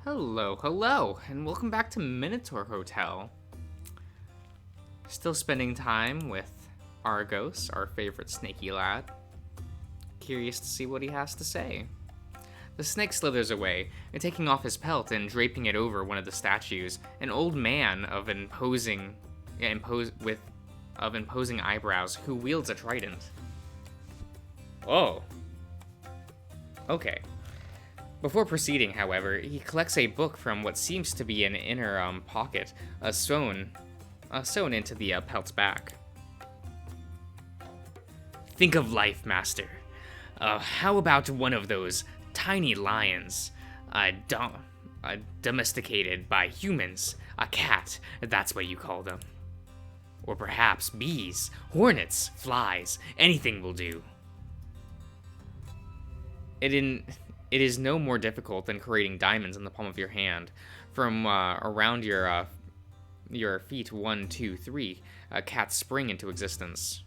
Hello, hello, and welcome back to Minotaur Hotel. Still spending time with Argos, our favorite snaky lad. Curious to see what he has to say. The snake slithers away, and taking off his pelt and draping it over one of the statues, an old man of imposing eyebrows who wields a trident. Oh. Okay. Before proceeding, however, he collects a book from what seems to be an inner pocket, sewn into the pelt's back. Think of life, master. How about one of those tiny lions, domesticated by humans? A cat, that's what you call them. Or perhaps bees, hornets, flies, anything will do. It is no more difficult than creating diamonds in the palm of your hand. From around your feet 1, 2, 3, cats spring into existence.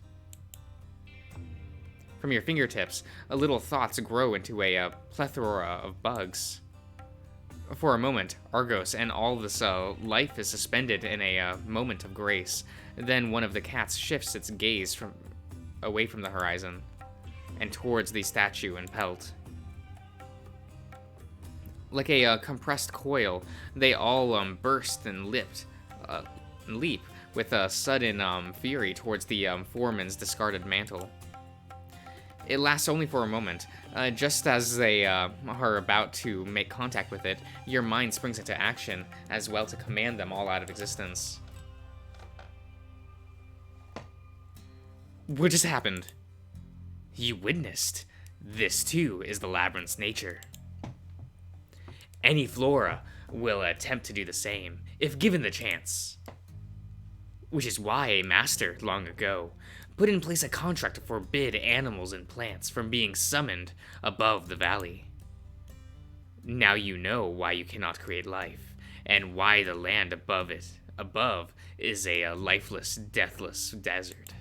From your fingertips, little thoughts grow into a plethora of bugs. For a moment, Argos and all this life is suspended in a moment of grace. Then one of the cats shifts its gaze away from the horizon and towards the statue and pelt. Like a compressed coil, they all burst and leap with a sudden fury towards the foreman's discarded mantle. It lasts only for a moment. Just as they are about to make contact with it, your mind springs into action as well to command them all out of existence. What just happened? You witnessed. This too is the labyrinth's nature. Any flora will attempt to do the same, if given the chance. Which is why a master, long ago, put in place a contract to forbid animals and plants from being summoned above the valley. Now you know why you cannot create life, and why the land above is a lifeless, deathless desert.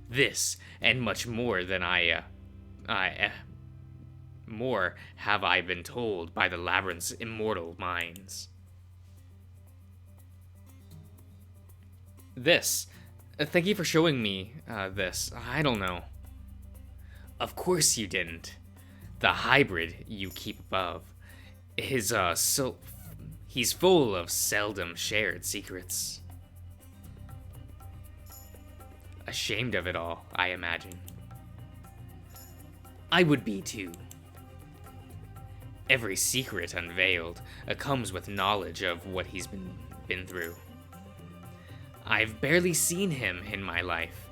This, and much more than more have I been told by the labyrinth's immortal minds. Thank you for showing me this. I don't know. Of course you didn't. The hybrid you keep above is he's full of seldom shared secrets. Ashamed of it all, I imagine. I would be too. Every secret unveiled comes with knowledge of what he's been through. I've barely seen him in my life,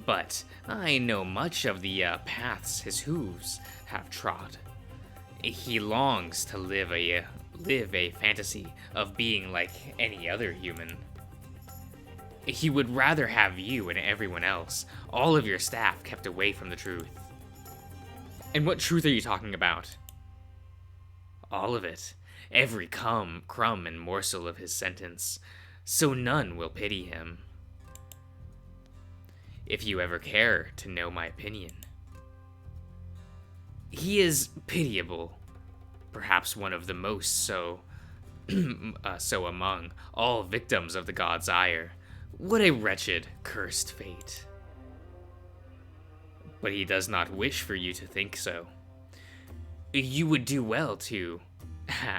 but I know much of the paths his hooves have trod. He longs to live a fantasy of being like any other human. He would rather have you and everyone else, all of your staff, kept away from the truth. And what truth are you talking about? All of it, every crumb and morsel of his sentence, so none will pity him. If you ever care to know my opinion. He is pitiable, perhaps one of the most so among all victims of the god's ire. What a wretched, cursed fate. But he does not wish for you to think so. You would do well to,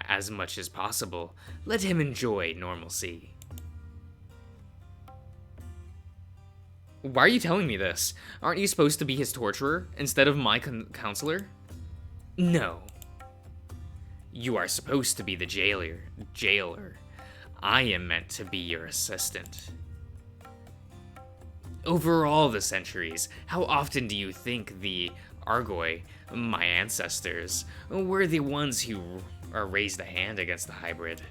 as much as possible, let him enjoy normalcy. Why are you telling me this? Aren't you supposed to be his torturer instead of my counselor? No. You are supposed to be the jailer. I am meant to be your assistant. Over all the centuries, how often do you think the Argoi, my ancestors, were the ones who raised a hand against the hybrid?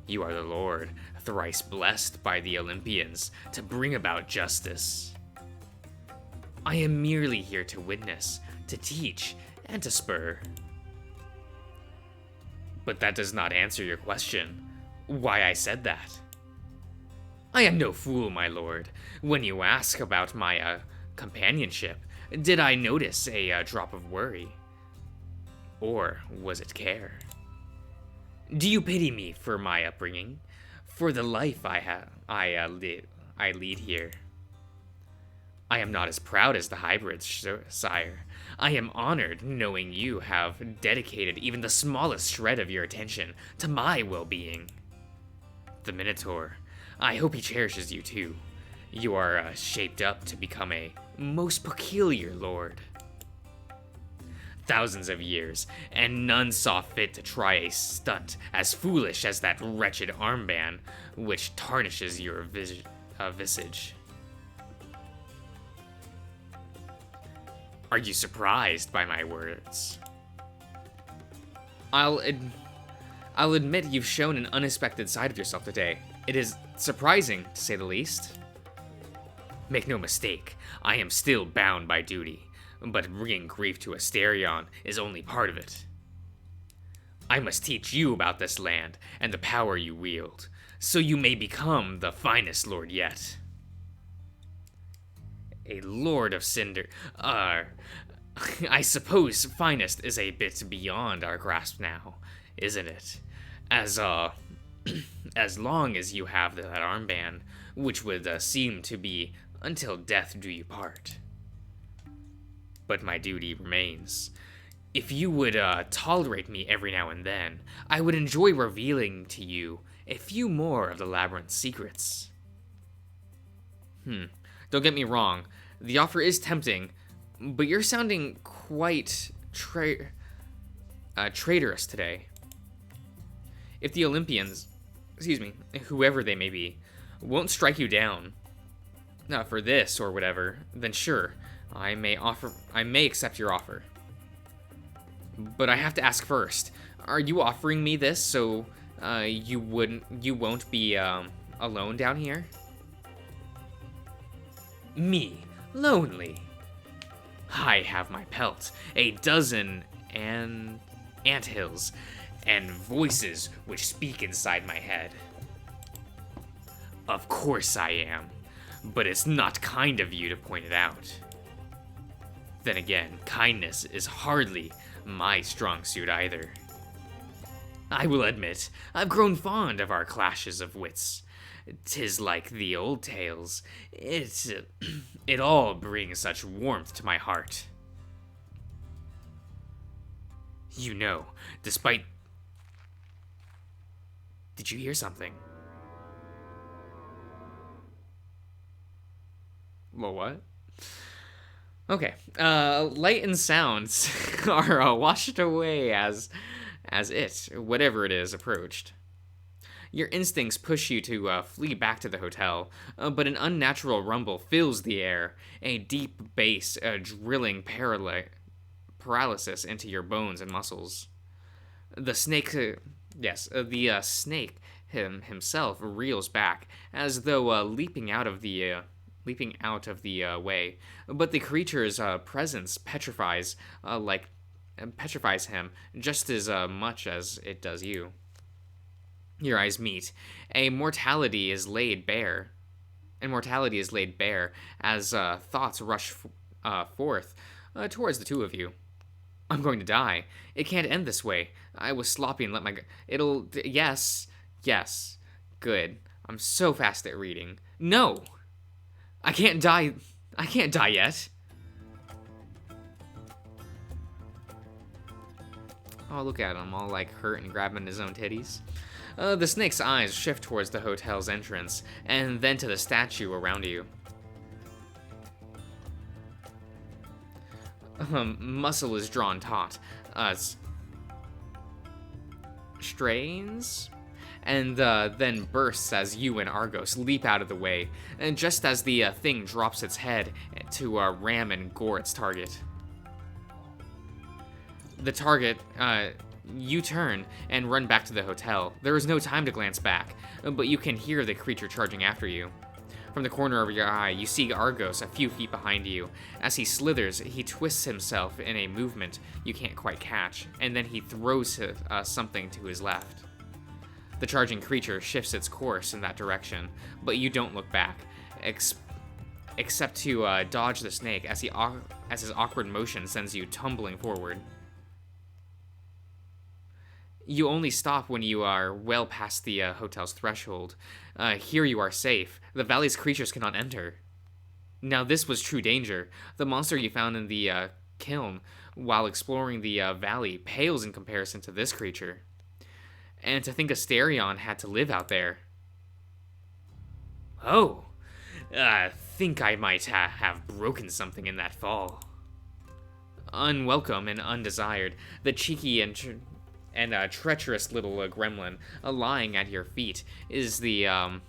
You are the Lord, thrice blessed by the Olympians, to bring about justice. I am merely here to witness, to teach, and to spur. But that does not answer your question, why I said that. I am no fool, my lord. When you ask about my companionship, did I notice a drop of worry? Or was it care? Do you pity me for my upbringing? For the life I lead here? I am not as proud as the hybrids, sire. I am honored knowing you have dedicated even the smallest shred of your attention to my well-being. The Minotaur, I hope he cherishes you too. You are shaped up to become a most peculiar lord. Thousands of years, and none saw fit to try a stunt as foolish as that wretched armband which tarnishes your visage. Are you surprised by my words? I'll admit you've shown an unexpected side of yourself today. It is surprising, to say the least. Make no mistake, I am still bound by duty, but bringing grief to Asterion is only part of it. I must teach you about this land and the power you wield, so you may become the finest lord yet. A lord of Cinder. I suppose finest is a bit beyond our grasp now, isn't it? As long as you have that armband, which would seem to be until death do you part. But my duty remains. If you would tolerate me every now and then, I would enjoy revealing to you a few more of the labyrinth's secrets. Don't get me wrong, the offer is tempting, but you're sounding quite traitorous today. If the Olympians, whoever they may be, won't strike you down, not for this or whatever, then sure, I may accept your offer. But I have to ask first, are you offering me this so you won't be alone down here? Me, lonely. I have my pelt, a dozen anthills, and voices which speak inside my head. Of course I am, but it's not kind of you to point it out. Then again, kindness is hardly my strong suit either. I will admit, I've grown fond of our clashes of wits. 'Tis like the old tales. It all brings such warmth to my heart. You know, despite... Did you hear something? Well, what? Okay. Light and sounds are washed away as it, whatever it is, approached. Your instincts push you to flee back to the hotel, but an unnatural rumble fills the air, a deep bass drilling paralysis into your bones and muscles. The snake, snake himself reels back, as though leaping out of the way, but the creature's presence petrifies him just as much as it does you. Your eyes meet. Mortality is laid bare as thoughts rush forth towards the two of you. I'm going to die. It can't end this way. I was sloppy and let my... Yes. Good. I'm so fast at reading. No! I can't die yet. Oh, look at him, all like hurt and grabbing his own titties. The snake's eyes shift towards the hotel's entrance, and then to the statue around you. Muscle is drawn taut. Strains? And then bursts as you and Argos leap out of the way, and just as the thing drops its head to ram and gore its target. The target, you turn and run back to the hotel. There is no time to glance back, but you can hear the creature charging after you. From the corner of your eye, you see Argos a few feet behind you. As he slithers, he twists himself in a movement you can't quite catch, and then he throws something to his left. The charging creature shifts its course in that direction, but you don't look back, except to dodge the snake as his awkward motion sends you tumbling forward. You only stop when you are well past the hotel's threshold. Here you are safe. The valley's creatures cannot enter. Now this was true danger. The monster you found in the kiln while exploring the valley pales in comparison to this creature. And to think Asterion had to live out there. Oh, think I might have broken something in that fall. Unwelcome and undesired, the cheeky and treacherous little gremlin lying at your feet is the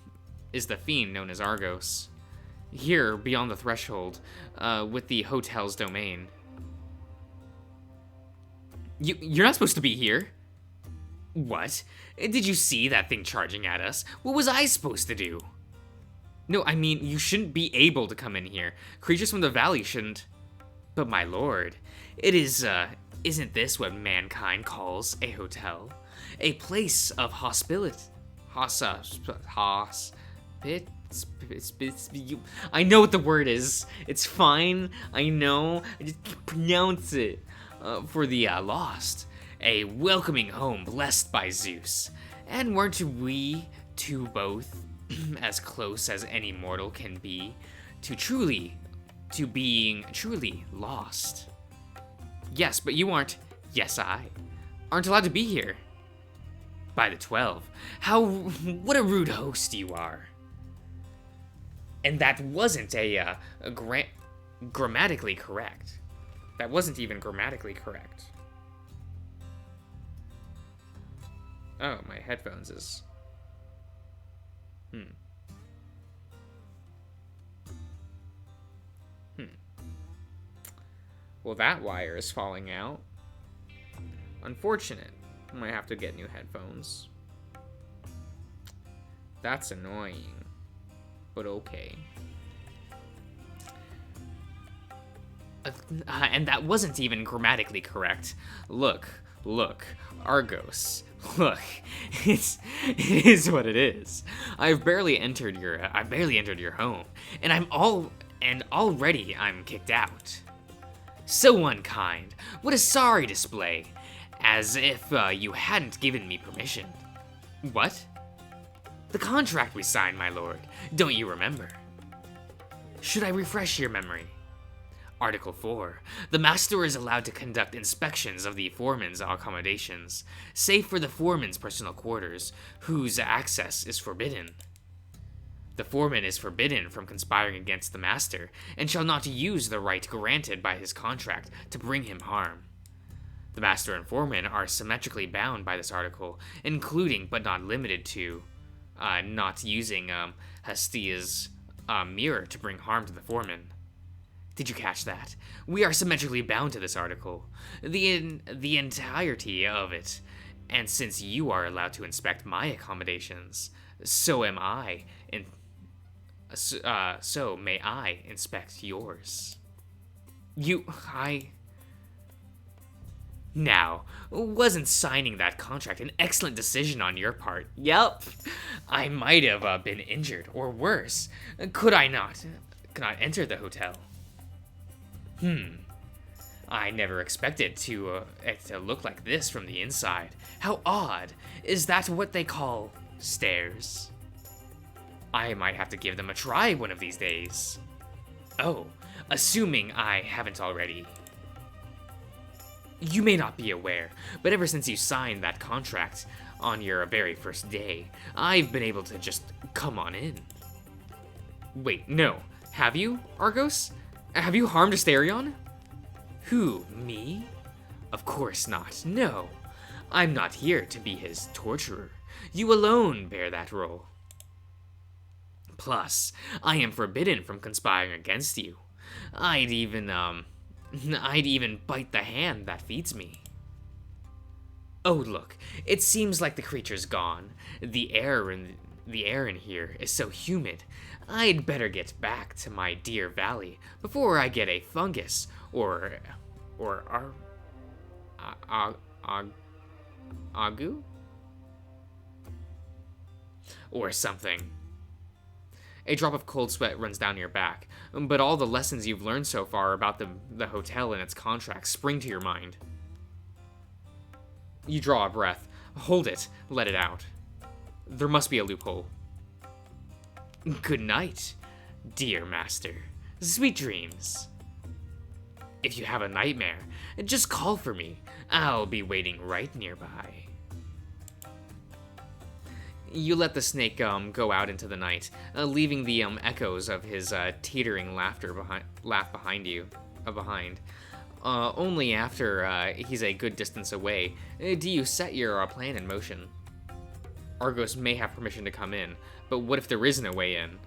fiend known as Argos. Here, beyond the threshold, with the hotel's domain. You're not supposed to be here. What? Did you see that thing charging at us? What was I supposed to do? No, I mean, you shouldn't be able to come in here. Creatures from the valley shouldn't. But my lord, it is, isn't this what mankind calls a hotel? A place of hospitality. I know what the word is. It's fine. I know. I just can't pronounce it. For the lost. A welcoming home blessed by Zeus. And weren't we two both as close as any mortal can be to being truly lost? Yes, but you aren't. Yes, I aren't allowed to be here. By the 12. What a rude host you are. And that wasn't grammatically correct. That wasn't even grammatically correct. Oh, my headphones is... Well, that wire is falling out. Unfortunate. I might have to get new headphones. That's annoying. But okay. And that wasn't even grammatically correct. Look, Argos. Look, it is what it is. I've barely entered your home, and already I'm kicked out. So unkind. What a sorry display. As if you hadn't given me permission. What? The contract we signed, my lord. Don't you remember? Should I refresh your memory? Article 4. The master is allowed to conduct inspections of the foreman's accommodations, save for the foreman's personal quarters, whose access is forbidden. The foreman is forbidden from conspiring against the master, and shall not use the right granted by his contract to bring him harm. The master and foreman are symmetrically bound by this article, including but not limited to not using Hestia's mirror to bring harm to the foreman. Did you catch that? We are symmetrically bound to this article, the entirety of it, and since you are allowed to inspect my accommodations, so am I, so may I inspect yours. Now, wasn't signing that contract an excellent decision on your part? Yep. I might have been injured, or worse. Could I not enter the hotel? I never expected it to look like this from the inside. How odd. Is that what they call stairs? I might have to give them a try one of these days. Oh, assuming I haven't already. You may not be aware, but ever since you signed that contract on your very first day, I've been able to just come on in. Wait, no. Have you, Argos? Have you harmed Asterion? Who, me? Of course not, no. I'm not here to be his torturer. You alone bear that role. Plus, I am forbidden from conspiring against you. I'd even bite the hand that feeds me. Oh, look, it seems like the creature's gone. The air in here is so humid. I'd better get back to my dear valley before I get a fungus or agu? Or something. A drop of cold sweat runs down your back, but all the lessons you've learned so far about the hotel and its contracts spring to your mind. You draw a breath, Hold it. Let it out. There must be a loophole. Good night, dear master. Sweet dreams. If you have a nightmare, just call for me. I'll be waiting right nearby. You let the snake go out into the night, leaving the echoes of his teetering laugh behind you. Only after he's a good distance away do you set your plan in motion. Argos may have permission to come in, but what if there isn't a way in?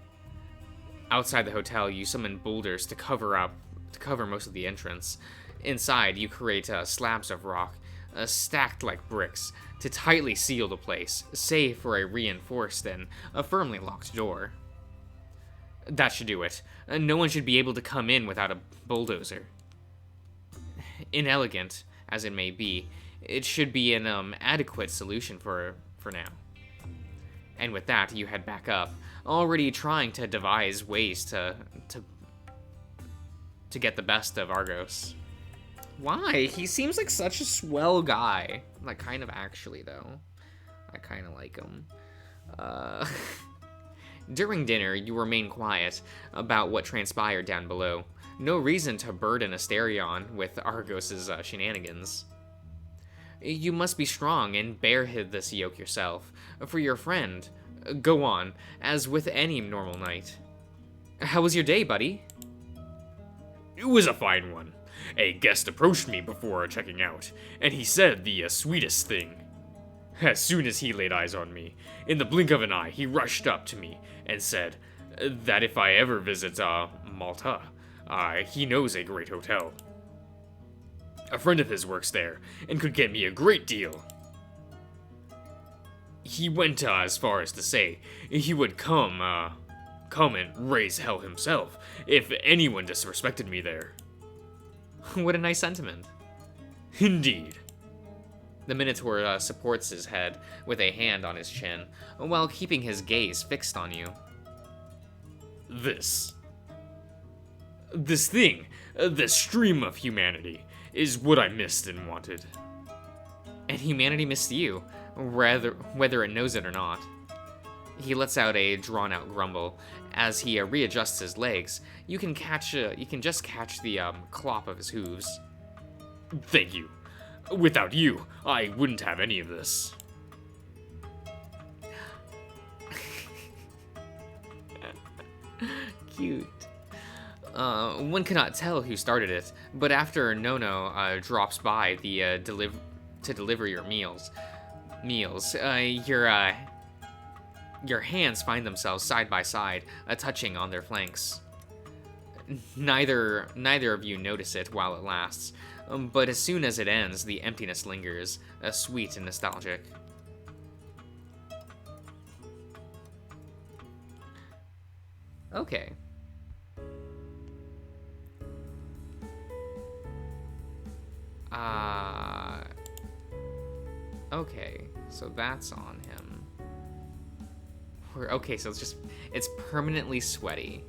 Outside the hotel, you summon boulders to cover most of the entrance. Inside, you create slabs of rock, stacked like bricks, to tightly seal the place, save for a reinforced and a firmly locked door. That should do it. No one should be able to come in without a bulldozer. Inelegant as it may be, it should be an adequate solution for now. And with that, you head back up, already trying to devise ways to get the best of Argos. Why? He seems like such a swell guy. Like, kind of actually, though. I kind of like him. During dinner, you remain quiet about what transpired down below. No reason to burden Asterion with Argos's shenanigans. You must be strong and bear this yoke yourself. For your friend. Go on, as with any normal night. How was your day, buddy? It was a fine one. A guest approached me before checking out, and he said the sweetest thing. As soon as he laid eyes on me, in the blink of an eye, he rushed up to me and said that if I ever visit Malta, he knows a great hotel. A friend of his works there, and could get me a great deal. He went as far as to say he would come and raise hell himself if anyone disrespected me there. What a nice sentiment. Indeed. The Minotaur supports his head with a hand on his chin, while keeping his gaze fixed on you. This thing, this stream of humanity, is what I missed and wanted. And humanity missed you, whether it knows it or not. He lets out a drawn-out grumble. As he readjusts his legs, you can just catch the clop of his hooves. Thank you. Without you, I wouldn't have any of this. Cute. One cannot tell who started it, but after Nono drops by to deliver your meals, your hands find themselves side by side, touching on their flanks. Neither of you notice it while it lasts, but as soon as it ends, the emptiness lingers, sweet and nostalgic. Okay. Okay, so that's on him. Okay, so it's permanently sweaty.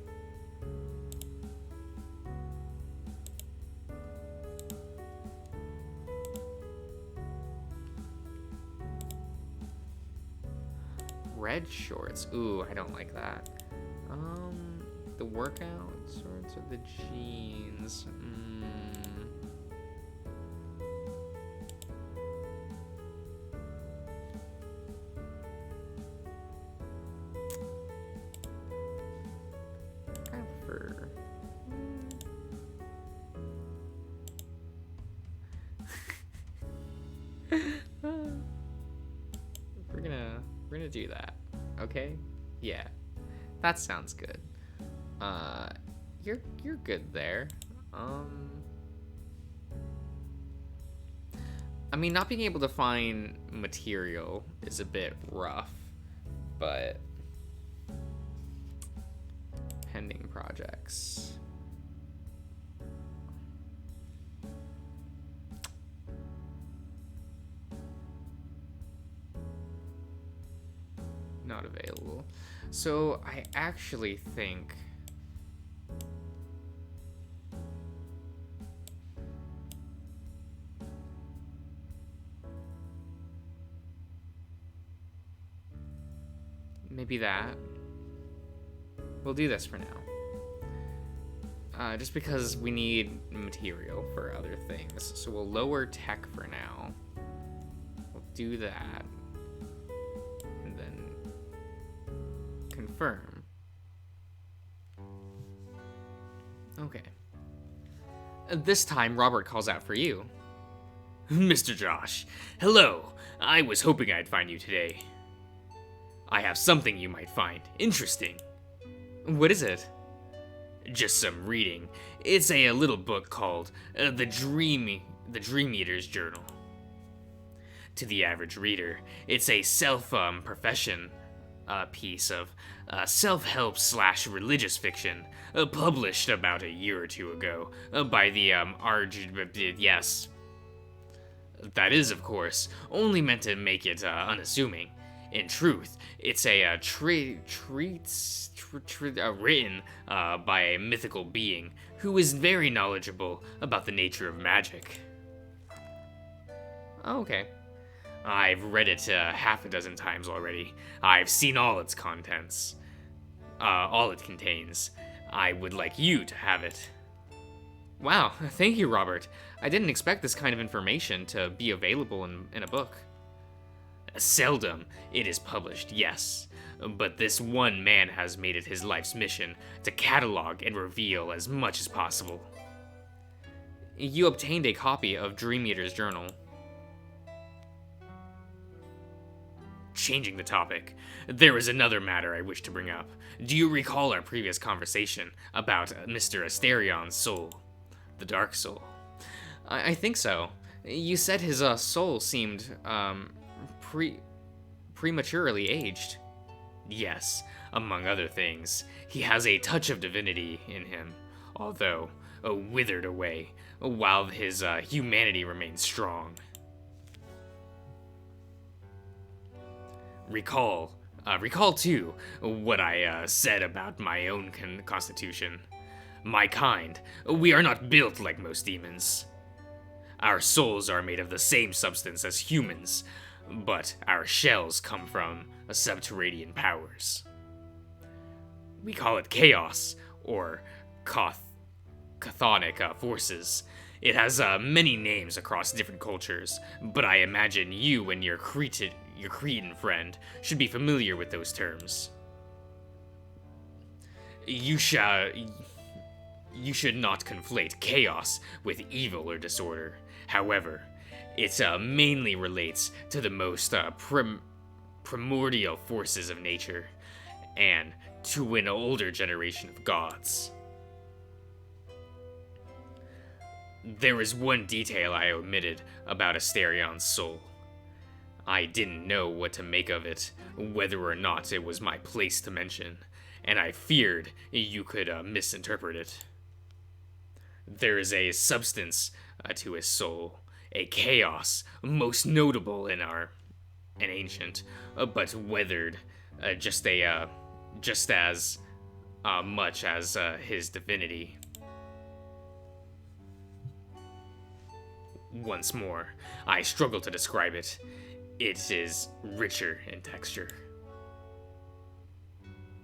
Red shorts. Ooh, I don't like that. The workout shorts or the jeans? We're gonna do that, okay? Yeah, that sounds good. You're good there. I mean, not being able to find material is a bit rough, but pending projects. Not available. So I actually think maybe that. We'll do this for now. Just because we need material for other things. So we'll lower tech for now. We'll do that. And then confirm. Okay. This time, Robert calls out for you. Mr. Josh, hello. I was hoping I'd find you today. I have something you might find interesting. What is it? Just some reading. It's a little book called The Dream Eater's Journal. To the average reader, it's a self-profession piece of self-help / religious fiction published about a year or two ago by the yes. That is, of course, only meant to make it unassuming. In truth, it's a written by a mythical being who is very knowledgeable about the nature of magic. Oh, okay. I've read it half a dozen times already. I've seen all its contents. All it contains. I would like you to have it. Wow, thank you, Robert. I didn't expect this kind of information to be available in a book. Seldom it is published, yes, but this one man has made it his life's mission to catalog and reveal as much as possible. You obtained a copy of Dream Eater's journal. Changing the topic, there is another matter I wish to bring up. Do you recall our previous conversation about Mr. Asterion's soul? The Dark Soul. I think so. You said his soul seemed, prematurely aged. Yes, among other things. He has a touch of divinity in him, although withered away, while his humanity remains strong. Recall too what I said about my own constitution. My kind, we are not built like most demons. Our souls are made of the same substance as humans, but our shells come from subterranean powers. We call it chaos, or chthonic forces. It has many names across different cultures, but I imagine you and your Cretan friend should be familiar with those terms. You should not conflate chaos with evil or disorder. However, it mainly relates to the most primordial forces of nature, and to an older generation of gods. There is one detail I omitted about Asterion's soul. I didn't know what to make of it, whether or not it was my place to mention, and I feared you could misinterpret it. There is a substance to his soul, a chaos most notable in ancient, but weathered just as much as his divinity. Once more, I struggle to describe it. It is richer in texture.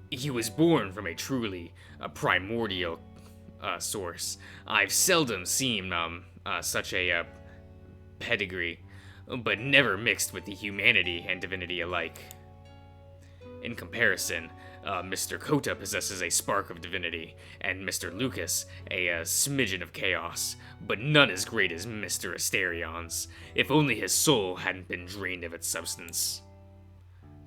He was born from a truly primordial source. I've seldom seen such a pedigree, but never mixed with the humanity and divinity alike. In comparison, Mr. Kota possesses a spark of divinity, and Mr. Lucas a smidgen of chaos, but none as great as Mr. Asterion's, if only his soul hadn't been drained of its substance.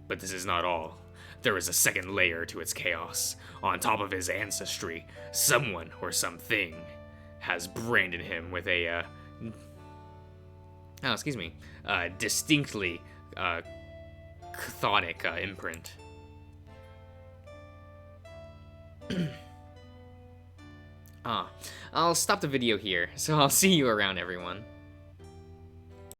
But this is not all. There is a second layer to its chaos. On top of his ancestry, someone or something has branded him with a distinctly chthonic imprint. I'll stop the video here, so I'll see you around, everyone.